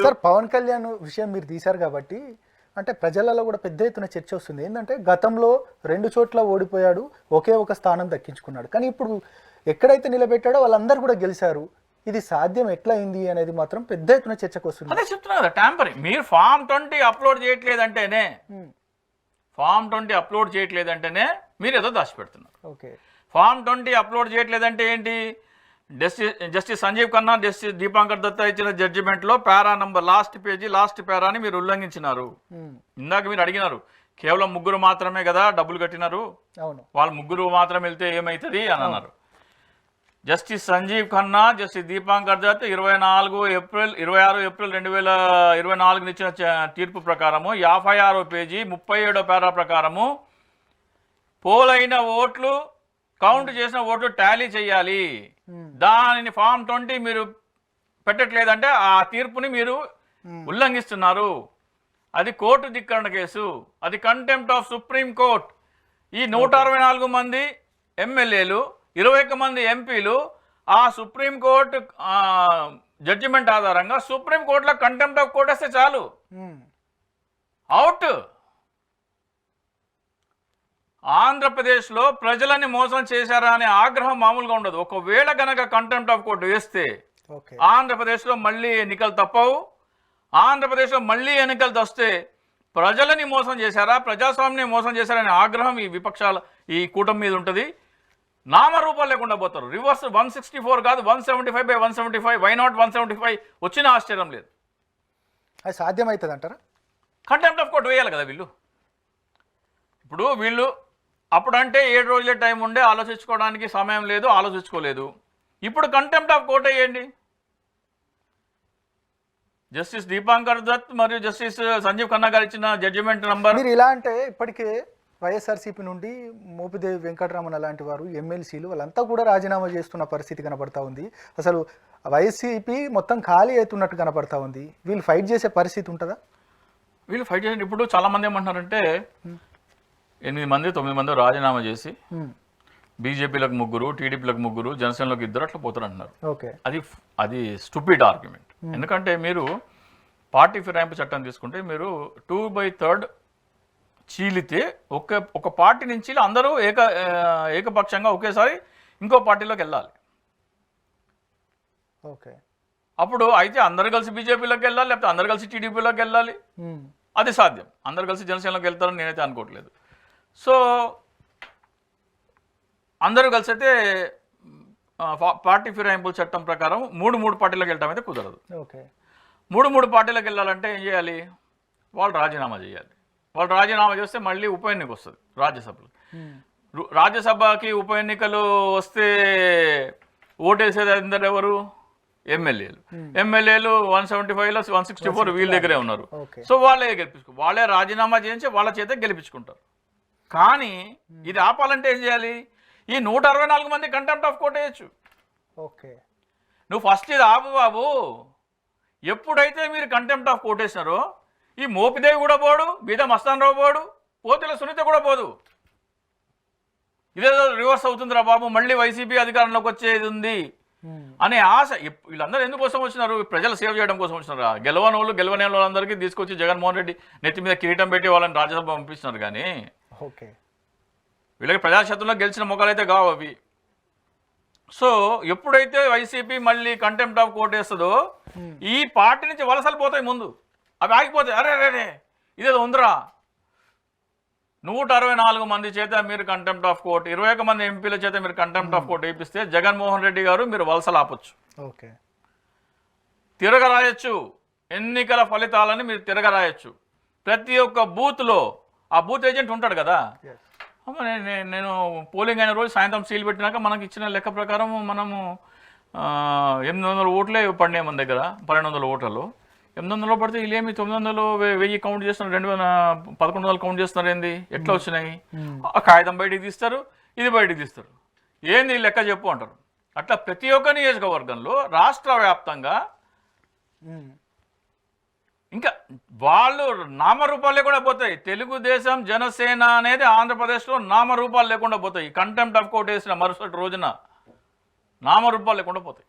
Sir Pawan Kalyan విషయం మీరు తీశారు కాబట్టి అంటే ప్రజలలో కూడా పెద్ద ఎత్తున చర్చ వస్తుంది. ఏంటంటే గతంలో 2 చోట్ల ఓడిపోయాడు, ఒకే ఒక స్థానం దక్కించుకున్నాడు. కానీ ఇప్పుడు ఎక్కడైతే నిలబెట్టాడో వాళ్ళందరూ కూడా గెలిచారు. ఇది సాధ్యం ఎట్లా అయింది అనేది మాత్రం పెద్ద ఎత్తున చర్చకు వస్తుంది. అదే చెప్తున్నా కదా, ట్యాంపరింగ్. మీరు ఫామ్ 20 అప్లోడ్ చేయట్లేదంటేనే మీరు ఏదో దాచిపెడుతున్నారు. ఓకే, ఫామ్ 20 అప్లోడ్ చేయట్లేదంటే ఏంటి? జస్టిస్ సంజీవ్ ఖన్నా, జస్టిస్ దీపాంకర్ దత్తా ఇచ్చిన జడ్జిమెంట్లో పారా నంబర్ లాస్ట్ పారాని మీరు ఉల్లంఘించినారు. ఇందాక మీరు అడిగినారు, కేవలం 3 మాత్రమే కదా డబ్బులు కట్టినారు, వాళ్ళు 3 మాత్రం వెళ్తే ఏమవుతుంది అని అన్నారు. Justice Sanjiv Khanna, justice Dipankar Datt 26 April 2024 ఇచ్చిన తీర్పు ప్రకారము 56వ పేజీ 37వ పారా ప్రకారము పోలైన ఓట్లు కౌంట్ చేసిన ఓట్లు టాలీ చేయాలి. దానిని ఫామ్ 20 మీరు పెట్టట్లేదంటే ఆ తీర్పుని మీరు ఉల్లంఘిస్తున్నారు. అది కోర్టు ధిక్కరణ కేసు, అది కంటెంప్ట్ ఆఫ్ సుప్రీం కోర్ట్. ఈ 164 మంది ఎమ్మెల్యేలు, 21 మంది ఎంపీలు ఆ సుప్రీంకోర్టు జడ్జిమెంట్ ఆధారంగా సుప్రీంకోర్టులో కంటెంప్ట్ ఆఫ్ కోర్ట్ వేస్తే చాలు, అవుట్. ఆంధ్రప్రదేశ్లో ప్రజలని మోసం చేశారా అనే ఆగ్రహం మామూలుగా ఉండదు. ఒకవేళ గనక కంటెంప్ట్ ఆఫ్ కోర్టు వేస్తే ఆంధ్రప్రదేశ్లో మళ్ళీ ఎన్నికలు తప్పవు. ఆంధ్రప్రదేశ్లో మళ్ళీ ఎన్నికలు వస్తే ప్రజలని మోసం చేశారా, ప్రజాస్వామ్యం మోసం చేశారనే ఆగ్రహం ఈ విపక్షాల ఈ కూటమి మీద ఉంటుంది. నామరూపాలు లేకుండా పోతారు. రివర్స్ 164 కాదు 175/175, వై నాట్ 175 వచ్చిన ఆశ్చర్యం లేదు. అది సాధ్యమవుతుంది అంటారా? కంటెంప్ట్ ఆఫ్ కోర్ట్ వేయాలి కదా వీళ్ళు. ఇప్పుడు వీళ్ళు అప్పుడంటే 7 రోజులే టైం ఉండే, ఆలోచించుకోవడానికి సమయం లేదు, ఆలోచించుకోలేదు. ఇప్పుడు కంటెంప్ట్ ఆఫ్ కోర్ట్ వేయండి. జస్టిస్ దీపాంకర్ దత్ మరియు జస్టిస్ సంజీవ్ ఖన్నా గారు ఇచ్చిన జడ్జిమెంట్ నంబర్. మీరు ఇలా అంటే ఇప్పటికే వైఎస్ఆర్సీపీ నుండి మోపిదేవి వెంకటరమణ లాంటి వారు, ఎమ్మెల్సీలు వాళ్ళంతా కూడా రాజీనామా చేస్తున్న పరిస్థితి కనపడతా ఉంది. అసలు వైసీపీ మొత్తం ఖాళీ అవుతున్నట్టు కనపడతా ఉంది. వీళ్ళు ఫైట్ చేసే పరిస్థితి ఉంటుందా? వీళ్ళు ఫైట్ చేసి ఇప్పుడు చాలామంది ఏమంటున్నారంటే 8 మంది 9 మంది రాజీనామా చేసి బీజేపీలకు 3, టీడీపీలకు 3, జనసేనలకు 2 అట్లా పోతారు అంటున్నారు. అది స్టూపిడ్ ఆర్గ్యుమెంట్. ఎందుకంటే మీరు పార్టీ ఫిరాయింపు చట్టం తీసుకుంటే మీరు 2/3 చీలితే ఒక పార్టీ నుంచి అందరూ ఏకపక్షంగా ఒకేసారి ఇంకో పార్టీలోకి వెళ్ళాలి. ఓకే, అప్పుడు అయితే అందరు కలిసి బీజేపీలోకి వెళ్ళాలి, లేకపోతే అందరు కలిసి టీడీపీలోకి వెళ్ళాలి. అది సాధ్యం. అందరు కలిసి జనసేనలోకి వెళ్తారని నేనైతే అనుకోవట్లేదు. సో అందరూ కలిసి అయితే పార్టీ ఫిరాయింపుల చట్టం ప్రకారం 3 పార్టీలకు వెళ్ళటం అయితే కుదరదు. ఓకే, 3 పార్టీలకు వెళ్ళాలంటే ఏం చేయాలి? వాళ్ళు రాజీనామా చేయాలి. వాళ్ళు రాజీనామా చేస్తే మళ్ళీ ఉప ఎన్నిక వస్తుంది రాజ్యసభలో. రాజ్యసభకి ఉప ఎన్నికలు వస్తే ఓటేసేది అందరు ఎవరు? ఎమ్మెల్యేలు 175లో 164 వీళ్ళ దగ్గరే ఉన్నారు. సో వాళ్ళే రాజీనామా చేయించి వాళ్ళ చేత గెలిపించుకుంటారు. కానీ ఇది ఆపాలంటే ఏం చేయాలి? ఈ 164 మంది కంటెంప్ట్ ఆఫ్ కోర్ట్ వేయచ్చు. ఓకే, నువ్వు ఫస్ట్ ఇది ఆపు బాబు. ఎప్పుడైతే మీరు కంటెంప్ట్ ఆఫ్ కోర్ట్ వేసినారో ఈ మోపిదేవి కూడా పోడు, బీదా మస్తాన్ రావు పోడు, పోతుల సునీత కూడా పోదు. ఇదేదో రివర్స్ అవుతుందిరా బాబు, మళ్ళీ వైసీపీ అధికారంలోకి వచ్చేది ఉంది అనే ఆశ. వీళ్ళందరూ ఎందుకోసం వచ్చినారు? ప్రజలు సేవ్ చేయడం కోసం వచ్చినారు. గెలవని వాళ్ళందరికీ తీసుకొచ్చి జగన్మోహన్ రెడ్డి నెత్తి మీద కిరీటం పెట్టి వాళ్ళని రాజ్యసభ పంపిస్తున్నారు. కానీ వీళ్ళకి ప్రజాక్షేత్రంలో గెలిచిన మొక్కలు అయితే కావు అవి. సో ఎప్పుడైతే వైసీపీ మళ్ళీ కంటెంప్ట్ ఆఫ్ కోర్ట్ వేస్తుందో ఈ పార్టీ నుంచి వలసలు పోతాయి. ముందు అవి ఆగిపోతాయి. అరే ఇదేదో ఉందిరా, 164 మంది చేత మీరు కంటెంప్ట్ ఆఫ్ కోర్ట్, 21 మంది ఎంపీల చేత మీరు కంటెంప్ట్ ఆఫ్ కోర్ట్ వేయిస్తే జగన్మోహన్ రెడ్డి గారు మీరు వలసలు ఆపొచ్చు, తిరగరాయొచ్చు. ఎన్నికల ఫలితాలని మీరు తిరగరాయొచ్చు. ప్రతి ఒక్క బూత్లో ఆ బూత్ ఏజెంట్ ఉంటాడు కదా. నేను పోలింగ్ అయిన రోజు సాయంత్రం సీల్ పెట్టినాక మనకి ఇచ్చిన లెక్క ప్రకారం మనము 800 ఓట్లే పడినాయి మన దగ్గర. 1200 ఓట్లలో 800 పడితే వీళ్ళేమి 900, 1000 కౌంట్ చేస్తున్నారు, 1100 కౌంట్ చేస్తున్నారు. ఏంది ఎట్లా వచ్చినాయి? ఆ కాగితం బయటికి తీస్తారు, ఇది బయటికి తీస్తారు. ఏంది లెక్క చెప్పు అంటారు. అట్లా ప్రతి ఒక్క నియోజకవర్గంలో రాష్ట్ర వ్యాప్తంగా ఇంకా వాళ్ళు నామరూపాలు లేకుండా పోతాయి. తెలుగుదేశం జనసేన అనేది ఆంధ్రప్రదేశ్లో నామరూపాలు లేకుండా పోతాయి. కంటెంప్ట్ ఆఫ్ కోర్ట్ వేసిన మరుసటి రోజున నామరూపాలు లేకుండా పోతాయి.